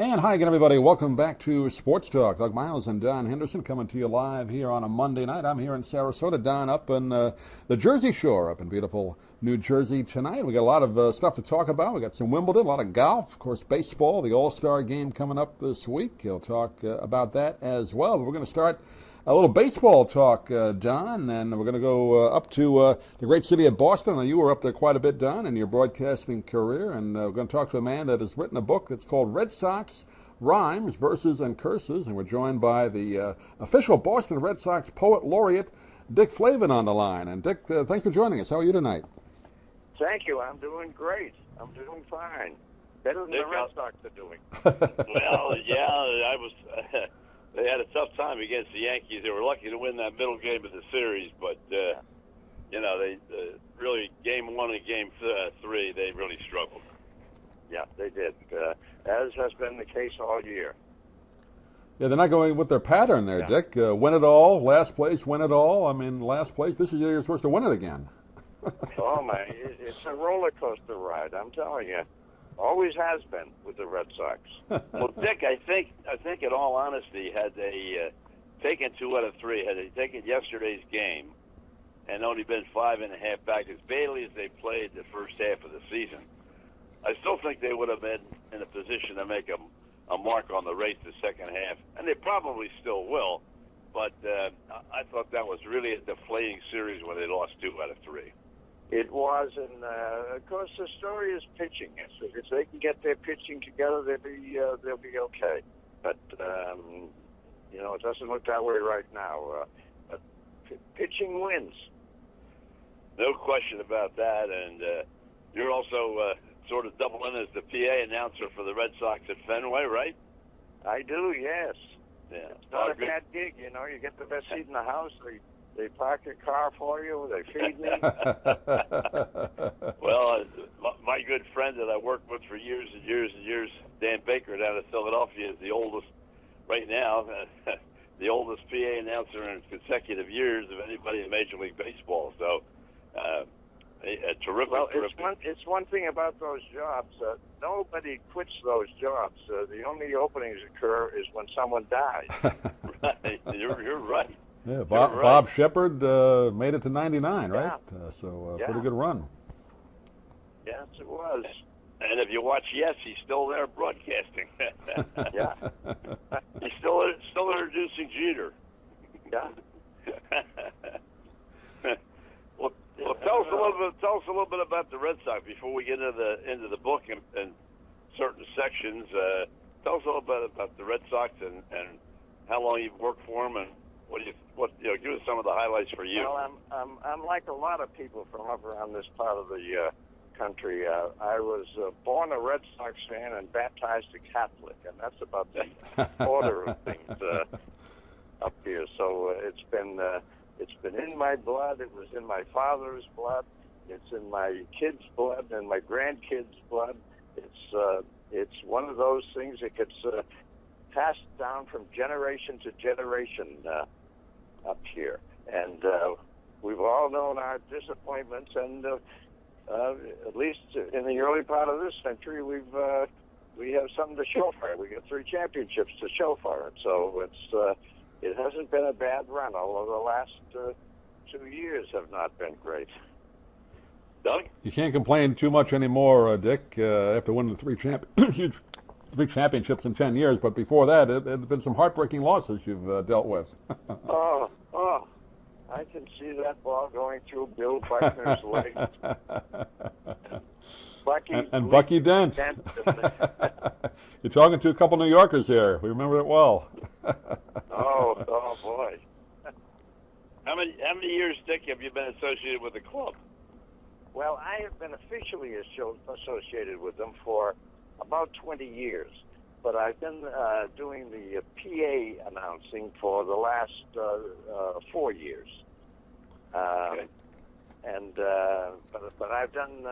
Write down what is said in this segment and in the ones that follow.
And hi again, everybody. Welcome back to Sports Talk. Doug Miles and Don Henderson coming to you live here on a Monday night. I'm here in Sarasota. Don up in the Jersey Shore, up in beautiful New Jersey tonight. We got a lot of stuff to talk about. We got some Wimbledon, a lot of golf, of course, baseball, the All-Star game coming up this week. We'll talk about that as well. But we're going to start a little baseball talk, Don, and we're going to go up to the great city of Boston. Now, you were up there quite a bit, Don, in your broadcasting career, and we're going to talk to a man that has written a book that's called Red Sox Rhymes, Verses, and Curses, and we're joined by the official Boston Red Sox poet laureate, Dick Flavin, on the line. And Dick, thanks for joining us. How are you tonight? Thank you. I'm doing great. I'm doing fine. Better than Dick, the Red Sox are doing. Well, yeah, I was. They had a tough time against the Yankees. They were lucky to win that middle game of the series, but they really game one and game three they really struggled. Yeah, they did, as has been the case all year. Yeah, they're not going with their pattern there, Dick. Win it all, last place, win it all. I mean, last place. This is the year you're supposed to win it again. Oh my, it's a roller coaster ride. I'm telling you. Always has been with the Red Sox. Well, Dick, I think in all honesty, had they taken 2 out of 3, had they taken yesterday's game and only been 5.5 back, as badly as they played the first half of the season, I still think they would have been in a position to make a mark on the race the second half, and they probably still will. But I thought that was really a deflating series when they lost 2 out of 3. It was, and of course the story is pitching. So if they can get their pitching together, they'll be okay. But it doesn't look that way right now. But pitching wins. No question about that. And you're also sort of doubling as the PA announcer for the Red Sox at Fenway, right? I do, yes. Yeah, it's not a bad gig. You get the best seat in the house. They park your car for you. They feed me. Well, my good friend that I worked with for years and years and years, Dan Baker down in Philadelphia, is the oldest, right now, the oldest PA announcer in consecutive years of anybody in Major League Baseball. So, a terrific. Well, terrific. It's one thing about those jobs. Nobody quits those jobs. The only openings occur is when someone dies. Right. You're right. Yeah, Right. Bob Sheppard made it to 99, right? Yeah. Pretty good run. Yes, it was. And if you watch Yes, he's still there broadcasting. Yeah. He's still introducing Jeter. Yeah. Well, tell us a little bit about the Red Sox before we get into the book and certain sections. Tell us a little bit about the Red Sox and how long you've worked for them, and give us some of the highlights for you. Well, I'm like a lot of people from up around this part of the country. I was born a Red Sox fan and baptized a Catholic, and that's about the order of things up here. So it's been in my blood. It was in my father's blood. It's in my kids' blood and my grandkids' blood. It's one of those things that gets passed down from generation to generation up here, and we've all known our disappointments, and at least in the early part of this century, we have something to show for it. We got 3 championships to show for it, so it hasn't been a bad run, although the last 2 years have not been great. Doug? You can't complain too much anymore, Dick, after winning the 3 championships in 10 years, but before that, it had been some heartbreaking losses you've dealt with. Oh, I can see that ball going through Bill Buckner's legs. Bucky Dent. You're talking to a couple New Yorkers here. We remember it well. Oh boy. How many years, Dick, have you been associated with the club? Well, I have been officially associated with them for about 20 years, but I've been doing the PA announcing for the last 4 years. Okay. And but I've done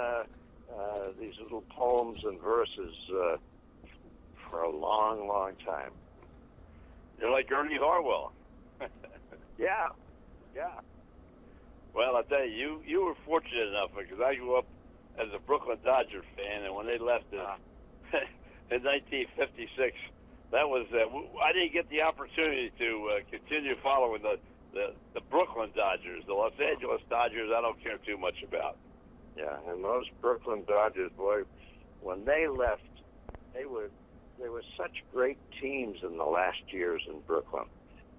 these little poems and verses for a long, long time. You're like Ernie Harwell. Yeah. Well, I tell you, you were fortunate enough because I grew up as a Brooklyn Dodger fan, and when they left, in 1956. That was I didn't get the opportunity to continue following the Brooklyn Dodgers. The Los Angeles Dodgers, I don't care too much about. Yeah, and those Brooklyn Dodgers, boy, when they left, they were such great teams in the last years in Brooklyn.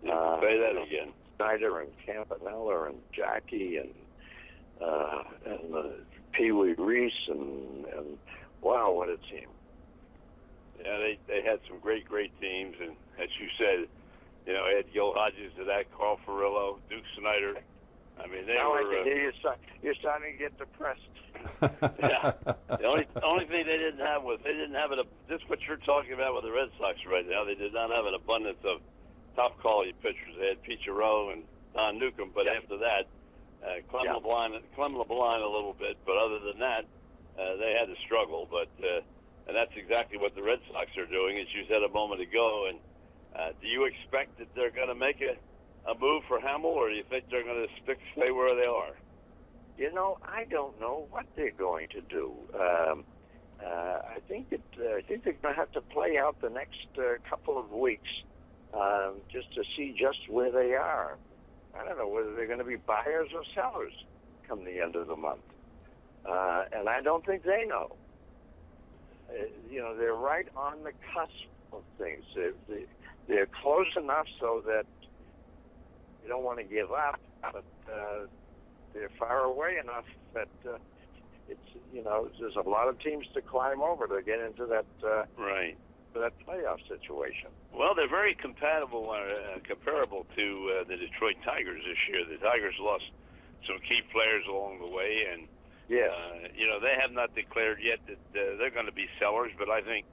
Say that again. Snyder and Campanella and Jackie and Pee Wee Reese and wow, what a team! Yeah, they had some great teams, and as you said, you know, Ed Gil Hodges to that, Carl Furillo, Duke Snyder. I mean, they now were. I can hear you're starting to get depressed. Yeah. The only thing they didn't have was just what you're talking about with the Red Sox right now. They did not have an abundance of top quality pitchers. They had Pete Giroux and Don Newcomb, but after that, Clem LeBlanc a little bit. But other than that, they had to struggle. But and that's exactly what the Red Sox are doing, as you said a moment ago. And do you expect that they're going to make a move for Hamill, or do you think they're going to stay where they are? You know, I don't know what they're going to do. I think they're going to have to play out the next couple of weeks just to see just where they are. I don't know whether they're going to be buyers or sellers come the end of the month, and I don't think they know. You know, they're right on the cusp of things. They're close enough so that you don't want to give up, but they're far away enough that it's, you know, there's a lot of teams to climb over to get into that that playoff situation. Well, they're very comparable to the Detroit Tigers this year. The Tigers lost some key players along the way, and you know, they have not declared yet that they're going to be sellers. But I think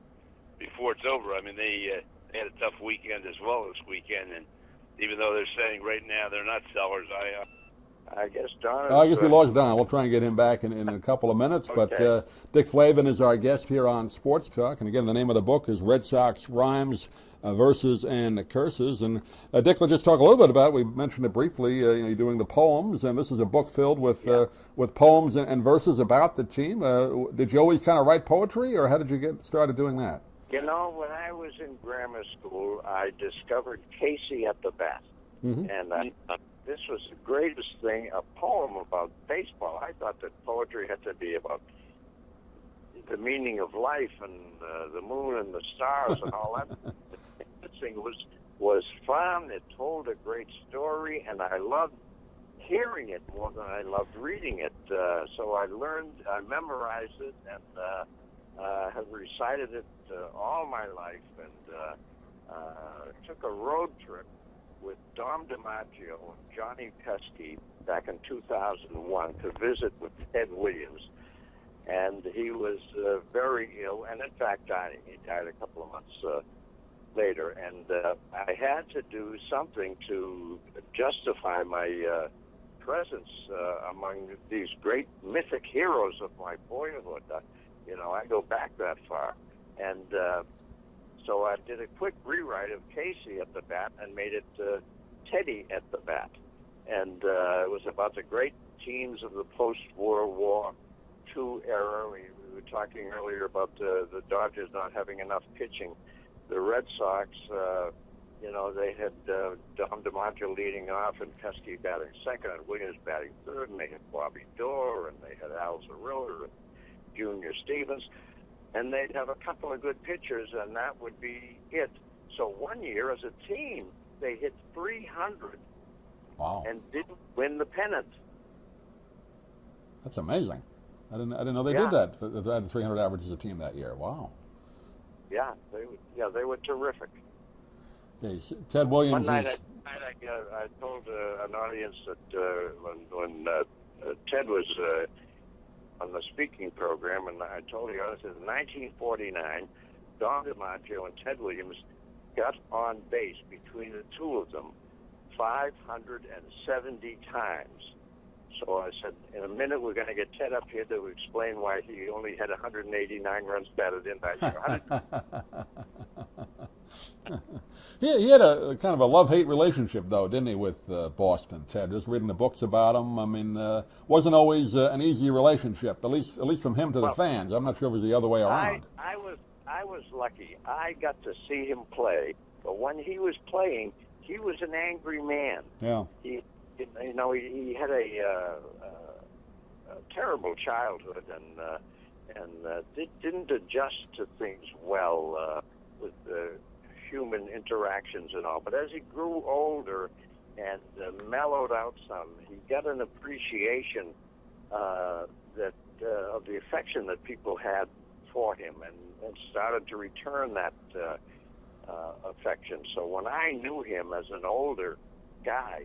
before it's over, I mean, they had a tough weekend as well this weekend, and even though they're saying right now they're not sellers, I guess Don. I guess we lost Don. We'll try and get him back in a couple of minutes. Okay. But Dick Flavin is our guest here on Sports Talk. And again, the name of the book is Red Sox Rhymes, Verses, and Curses. And Dick, let's just talk a little bit about it. We mentioned it briefly. You know, you're doing the poems, and this is a book filled with poems and verses about the team. Did you always kind of write poetry, or how did you get started doing that? You know, when I was in grammar school, I discovered Casey at the bat. Mm-hmm. And this was the greatest thing, a poem about baseball. I thought that poetry had to be about the meaning of life and the moon and the stars and all that. This thing was fun. It told a great story, and I loved hearing it more than I loved reading it. So I memorized it, and have recited it all my life, and took a road trip with Dom DiMaggio and Johnny Pesky back in 2001 to visit with Ted Williams. And he was very ill, and in fact dying. He died a couple of months later. And I had to do something to justify my presence among these great mythic heroes of my boyhood. You know, I go back that far. And so I did a quick rewrite of Casey at the bat and made it Teddy at the bat. And it was about the great teams of the post-World War II era. We were talking earlier about the Dodgers not having enough pitching. The Red Sox, you know, they had Dom DiMaggio leading off and Pesky batting second and Williams batting third, and they had Bobby Doerr, and they had Al Zarilla and Junior Stevens. And they'd have a couple of good pitchers, and that would be it. So one year, as a team, they hit 300 and didn't win the pennant. That's amazing. I didn't know they did that. They had 300 average as a team that year. Wow. Yeah, they were terrific. Okay, Ted Williams. One night, I told an audience that when Ted was on the speaking program, and I told the audience in 1949, Don DiMaggio and Ted Williams got on base between the two of them 570 times. So I said, in a minute, we're going to get Ted up here to explain why he only had 189 runs batted in that year. He had a kind of a love-hate relationship, though, didn't he, with Boston, Ted? Just reading the books about him. I mean, wasn't always an easy relationship, at least from him to the fans. I'm not sure it was the other way around. I I was lucky. I got to see him play, but when he was playing, he was an angry man. Yeah. He had a terrible childhood and didn't adjust to things well with human interactions and all. But as he grew older and mellowed out some, he got an appreciation of the affection that people had for him, and started to return that affection. So when I knew him as an older guy,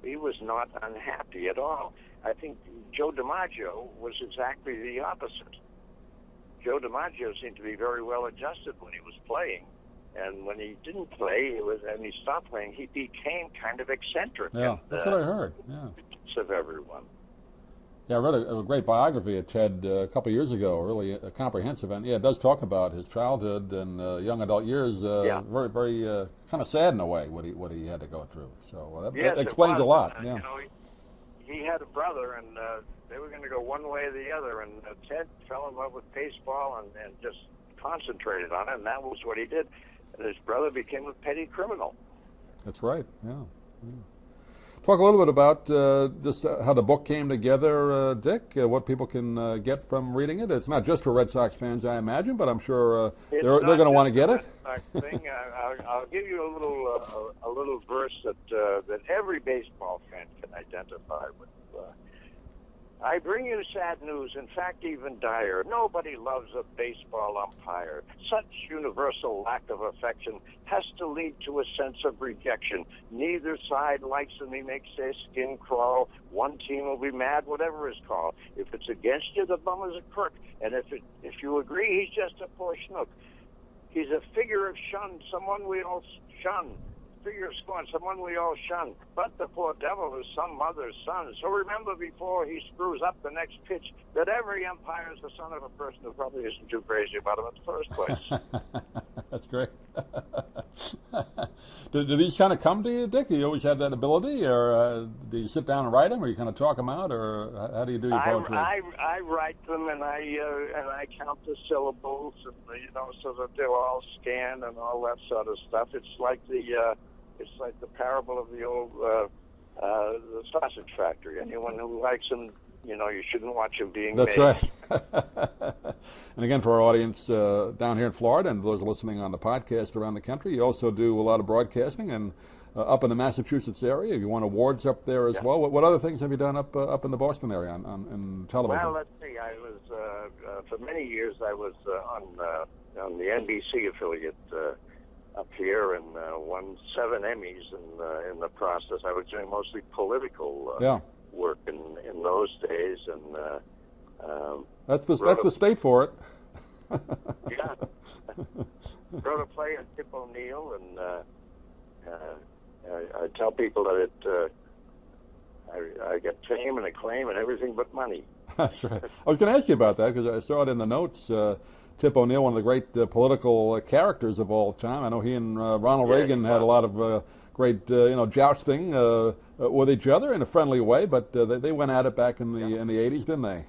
he was not unhappy at all. I think Joe DiMaggio was exactly the opposite. Joe DiMaggio seemed to be very well adjusted when he was playing, and when he didn't play, and he stopped playing, he became kind of eccentric. Yeah, and, that's what I heard. Yeah, of everyone. Yeah, I read a great biography at TED a couple of years ago, really comprehensive, and yeah, it does talk about his childhood and young adult years. Very, very kind of sad in a way what he had to go through. So that explains a lot. Yeah. You know, he had a brother, and they were going to go one way or the other, and Ted fell in love with baseball and just concentrated on it, and that was what he did. And his brother became a petty criminal. That's right. Yeah. Talk a little bit about just how the book came together, Dick, what people can get from reading it. It's not just for Red Sox fans, I imagine, but I'm sure they're going to want to get it. Thing. I'll give you a little verse that every baseball fan can identify with. I bring you sad news, in fact, even dire. Nobody loves a baseball umpire. Such universal lack of affection has to lead to a sense of rejection. Neither side likes him. He makes their skin crawl. One team will be mad, whatever is called. If it's against you, the bum is a crook. And if you agree, he's just a poor schnook. He's a figure of shun, someone we all shun. Figure of scorn, someone we all shun. But the poor devil is some mother's son. So remember before he screws up the next pitch that every umpire is the son of a person who probably isn't too crazy about him in the first place. That's great. Do these kind of come to you, Dick? Do you always have that ability, or do you sit down and write them, or you kind of talk them out, or how do you do your poetry? I write them, and I count the syllables, and so that they're all scanned and all that sort of stuff. It's like the parable of the old the sausage factory. Anyone who likes them, you shouldn't watch them being made. That's right. And again, for our audience down here in Florida and those listening on the podcast around the country, you also do a lot of broadcasting and up in the Massachusetts area. You won awards up there as well. What other things have you done up in the Boston area on television? Well, let's see. I was for many years I was on the NBC affiliate up here, and won 7 Emmys in the process. I was doing mostly political work in those days, and that's the state for it. Yeah, wrote a play on Dick ONeill, and I tell people that I get fame and acclaim and everything but money. That's right. I was going to ask you about that because I saw it in the notes. Tip O'Neill, one of the great political characters of all time. I know he and Ronald Reagan had a lot of great, jousting with each other in a friendly way. But they went at it back in the 80s, didn't they?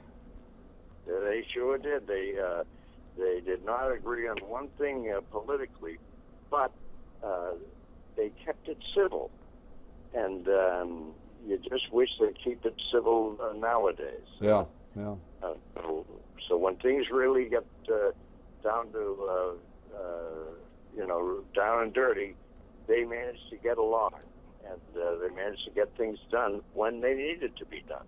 Yeah, they sure did. They did not agree on one thing politically, but they kept it civil, and you just wish they'd keep it civil nowadays. Yeah. So when things really get down to, down and dirty, they managed to get along, and they managed to get things done when they needed to be done.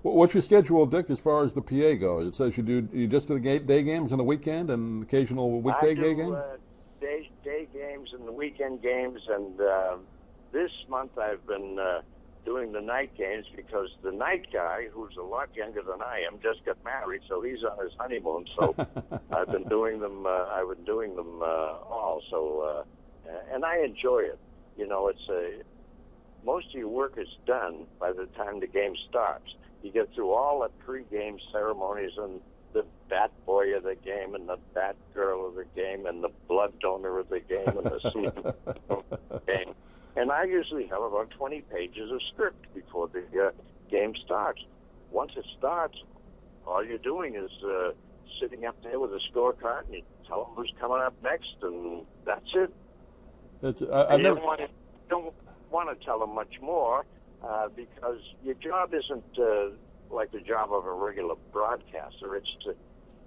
What's your schedule, Dick, as far as the PA goes? It says you just do the day games on the weekend and occasional weekday game? Day games and the weekend games, and this month I've been doing the night games because the night guy, who's a lot younger than I am, just got married, so he's on his honeymoon. So I've been doing them. All. So and I enjoy it. It's most of your work is done by the time the game starts. You get through all the pre-game ceremonies and the bat boy of the game and the bat girl of the game and the blood donor of the game and the sleep of the game. And I usually have about 20 pages of script before the game starts. Once it starts, all you're doing is sitting up there with a scorecard, and you tell them who's coming up next, and that's it. You don't want to tell them much more because your job isn't like the job of a regular broadcaster.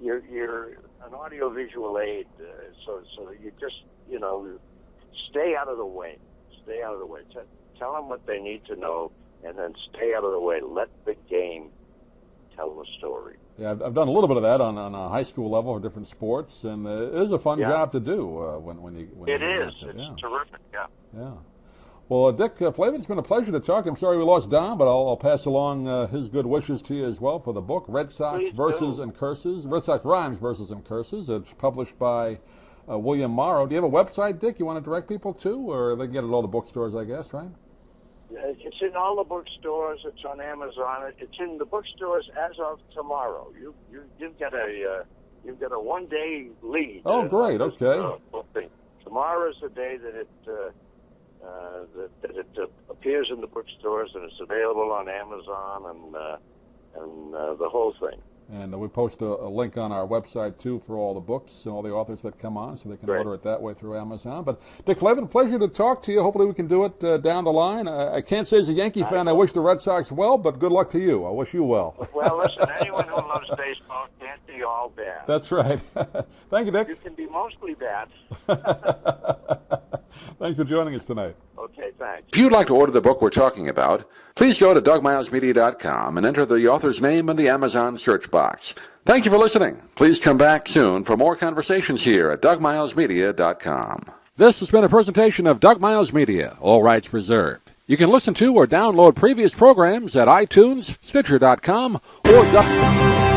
You're an audiovisual aid, so you just stay out of the way. Stay out of the way. Tell them what they need to know, and then stay out of the way. Let the game tell the story. Yeah, I've done a little bit of that on a high school level for different sports, and it is a fun job to do when you. It is. It's terrific. Yeah. Yeah. Well, Dick Flavin, it's been a pleasure to talk. I'm sorry we lost Don, but I'll pass along his good wishes to you as well for the book, Red Sox Verses and Curses, Red Sox Rhymes, Verses and Curses. It's published by William Morrow. Do you have a website, Dick, you want to direct people to, or they can get it at all the bookstores, I guess, right? It's in all the bookstores. It's on Amazon. It's in the bookstores as of tomorrow. You've got a 1 day lead. Oh, great. Okay. Tomorrow is the day that it appears in the bookstores, and it's available on Amazon and the whole thing. And we post a link on our website, too, for all the books and all the authors that come on, so they can order it that way through Amazon. But, Dick Flavin, pleasure to talk to you. Hopefully we can do it down the line. I can't say as a Yankee fan I wish the Red Sox well, but good luck to you. I wish you well. Well, listen, anyone who loves baseball can't be all bad. That's right. Thank you, Dick. You can be mostly bad. Thanks for joining us tonight. Okay, thanks. If you'd like to order the book we're talking about, please go to DougMilesMedia.com and enter the author's name in the Amazon search box. Thank you for listening. Please come back soon for more conversations here at DougMilesMedia.com. This has been a presentation of Doug Miles Media, all rights reserved. You can listen to or download previous programs at iTunes, Stitcher.com, or